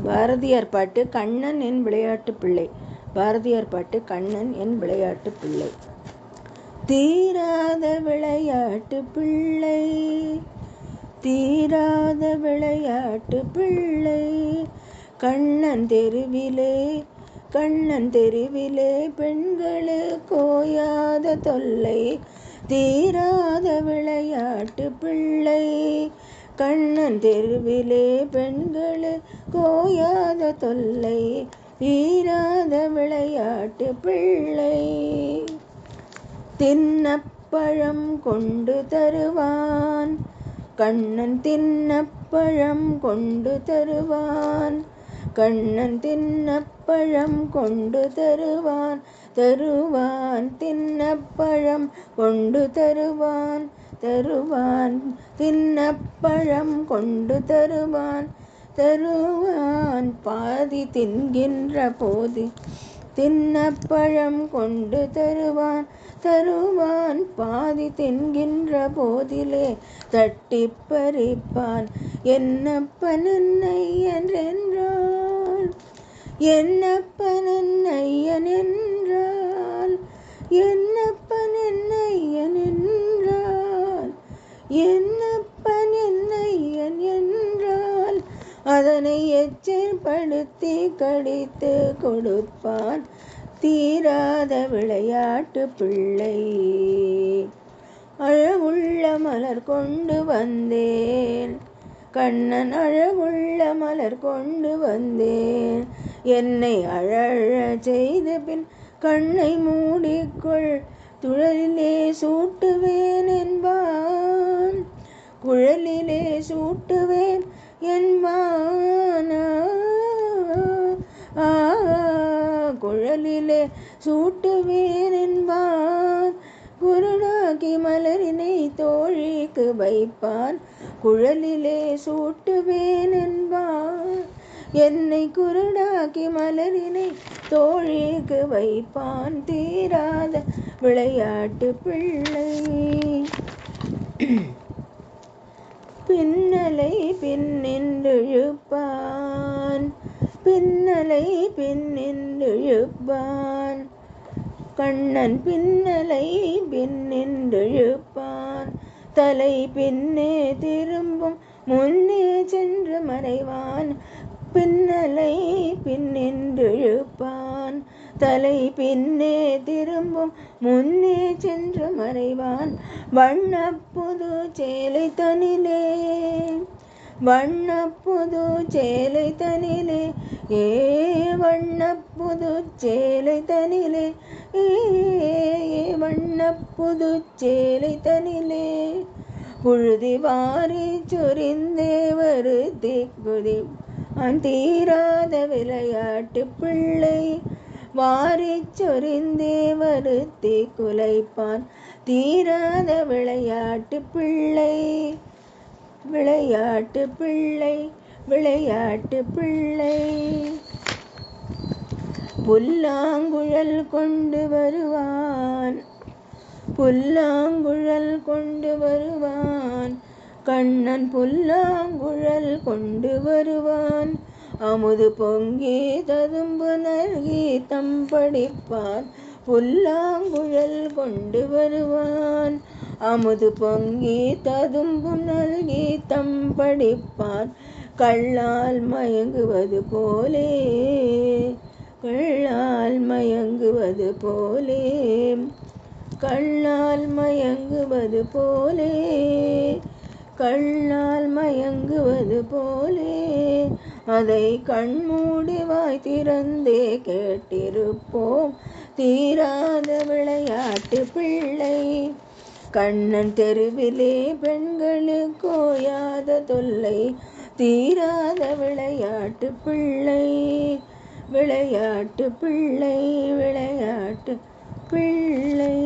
பாரதியார் பாட்டு கண்ணன் என் விளையாட்டு பிள்ளை. பாரதியார் பாட்டு கண்ணன் என் விளையாட்டு பிள்ளை. தீராத விளையாட்டு பிள்ளை, தீராத விளையாட்டு பிள்ளை, கண்ணன் தெருவிலே, கண்ணன் தெருவிலே பெண்களுக்கு ஓயாத தொல்லை. தீராத விளையாட்டு பிள்ளை, கண்ணன் தெருவிலே பெண்களுக்கு ஓயாத தொல்லை. தீராத விளையாட்டு பிள்ளை. தின்னப்பழம் கொண்டு தருவான் கண்ணன், தின்னப்பழம் கொண்டு தருவான் கண்ணன், தின்னப்பழம் கொண்டு தருவான் தருவான், தின்னப்பழம் கொண்டு தருவான் தருவான், தின்னப்பழம் கொண்டு தருவான் தருவான். பாதி தின்கின்ற போது தின்னப்பழம் கொண்டு தருவான் தருவான், பாதி தின்கின்ற போதிலே தட்டி பறிப்பான். என்னப்பன் என்னையன் என்றால், என்னப்பன் என்னையன் என்றால், என்னப்பன் என்னையன் என்றால், என்னப்பன் என்னையன் என்றால், அதனை எச்சப்படுத்தி கடித்து கொடுப்பான். தீராத விளையாட்டு பிள்ளை. அழகுள்ள மலர் கொண்டு வந்தேன் கண்ணன், அழகுள்ள மலர் கொண்டு வந்தேன். என்னை அழழ செய்த பின் கண்ணை மூடிக்கொள், துழலிலே சூட்டுவேன் என்பான், குழலிலே சூட்டுவேன் என்பான். குழலிலே சூட்டுவேன் என்பான், குருடாக்கி மலரினை தோழிக்கு வைப்பான். குழலிலே சூட்டுவேன் என்பான், என்னை குருடாக்கி மலரினை தோழிக்கு வைப்பான். தீராத விளையாட்டு பிள்ளை. பின்னலை பின்னின்று இழுப்பான், பின்னலை பின்னின்று இழுப்பான் கண்ணன், பின்னலை பின்னின்று இழுப்பான். தலை பின்னே திரும்பும் முன்னே சென்று மறைவான். பின்னலை பின்னின்று இழுப்பான், தலை பின்னே திரும்பும் முன்னே சென்று மறைவான். வண்ணப்புது சேலை தனிலே, வண்ணப்புது சேலை தனிலே, ஏ வண்ணப்புது சேலை தனிலே, ஏ வண்ணப்புது சேலை தனிலே, புழுதி வாரி சொரிந்தே வருதி குதி. தீராத விளையாட்டு பிள்ளை. வாரி சொரிந்தே வருத்தி குலைப்பான். தீராத விளையாட்டு பிள்ளை. விளையாட்டு பிள்ளை, விளையாட்டு பிள்ளை. புல்லாங்குழல் கொண்டு வருவான், புல்லாங்குழல் கொண்டு வருவான் கண்ணன், புல்லாங்குழல் கொண்டு வருவான். அமுது பொங்கி ததும்பு நல்கி தம்படிப்பான். புல்லாங்குழல் கொண்டு வருவான், அமுது பொங்கி ததும்பு நல்கி தம்படிப்பான். கள்ளால் மயங்குவது போலே, கள்ளால் மயங்குவது போலே, கள்ளால் மயங்குவது போலே, கள்ளால் மயங்குவது போலே. அதை கண்மூடி வாய் திறந்தே கேட்டிருப்போம். தீராத விளையாட்டு பிள்ளை. கண்ணன் தெருவிலே பெண்களுக்கு ஓயாத தொல்லை. தீராத விளையாட்டு பிள்ளை. விளையாட்டு பிள்ளை, விளையாட்டு பிள்ளை.